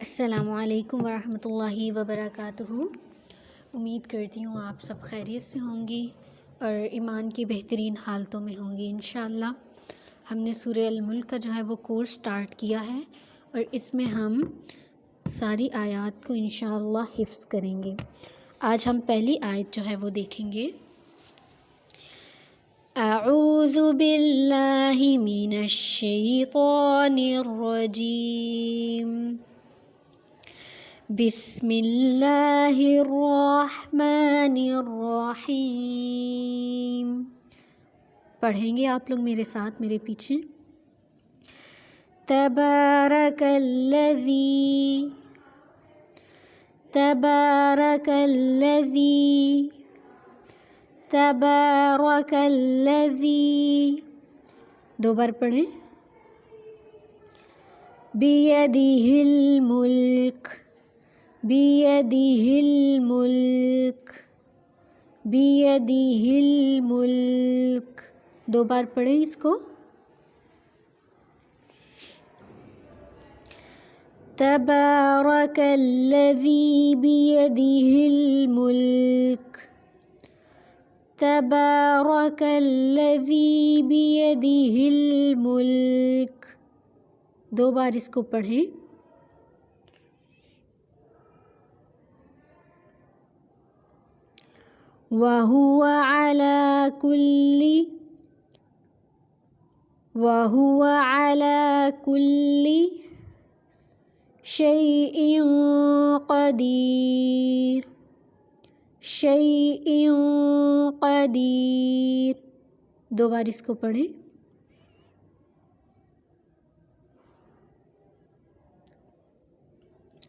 السلام علیکم ورحمۃ اللہ وبرکاتہ۔ امید کرتی ہوں آپ سب خیریت سے ہوں گی اور ایمان کی بہترین حالتوں میں ہوں گی انشاءاللہ۔ ہم نے سورہ الملک کا جو ہے وہ کورس سٹارٹ کیا ہے اور اس میں ہم ساری آیات کو انشاءاللہ حفظ کریں گے۔ آج ہم پہلی آیت جو ہے وہ دیکھیں گے۔ اعوذ باللہ من الشیطان الرجیم، بسم اللہ الرحمن الرحیم۔ پڑھیں گے آپ لوگ میرے ساتھ، میرے پیچھے۔ تبارک الذی، تبارک الذی، تبارک الذی، دو بار پڑھیں۔ بیدہ الملک، بیدہ الملک، بیدہ الملک، دو بار پڑھیں اس کو۔ تبارک الذی بیدہ الملک، تبارک الذی بیدہ الملک، دو بار اس کو پڑھیں۔ وَهُوَ عَلَى كُلِّ، وَهُوَ عَلَى كُلِّ شَيْءٍ قَدِيرٌ، شَيْءٍ قَدِيرٌ، دو بار اس کو پڑھیں۔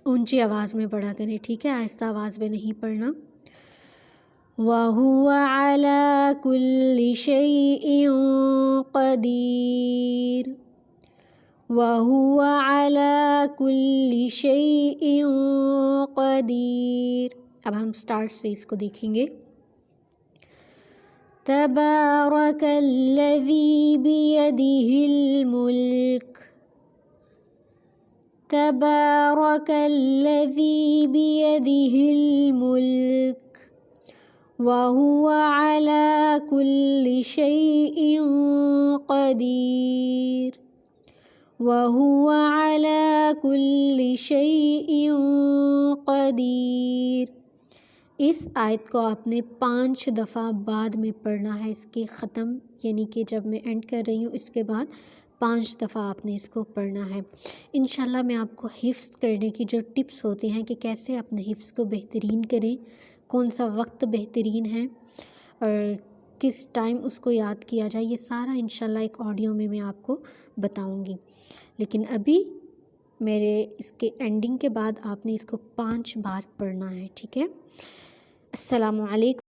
اونچی آواز میں پڑھا کریں، ٹھیک ہے؟ آہستہ آواز میں نہیں پڑھنا۔ وَهُوَ عَلَى كُلِّ شَيْءٍ قَدِيرٌ، وَهُوَ عَلَى كُلِّ شَيْءٍ قَدِيرٌ۔ اب ہم سٹارٹ سے اس کو دیکھیں گے۔ تبارک الذی بیدہ الملک، تبارک الذی بیدہ الملک، وَهُوَ عَلَى كُلِّ شَيْءٍ قَدِيرٌ، وَهُوَ عَلَى كُلِّ شَيْءٍ قَدِيرٌ۔ اس آیت کو آپ نے 5 دفعہ بعد میں پڑھنا ہے، اس کے ختم یعنی کہ جب میں اینڈ کر رہی ہوں اس کے بعد 5 دفعہ آپ نے اس کو پڑھنا ہے۔ انشاءاللہ میں آپ کو حفظ کرنے کی جو ٹپس ہوتے ہیں کہ کیسے اپنے حفظ کو بہترین کریں، کون سا وقت بہترین ہے اور کس ٹائم اس کو یاد کیا جائے، یہ سارا انشاءاللہ ایک آڈیو میں آپ کو بتاؤں گی۔ لیکن ابھی میرے اس کے اینڈنگ کے بعد آپ نے اس کو 5 بار پڑھنا ہے، ٹھیک ہے؟ السلام علیکم۔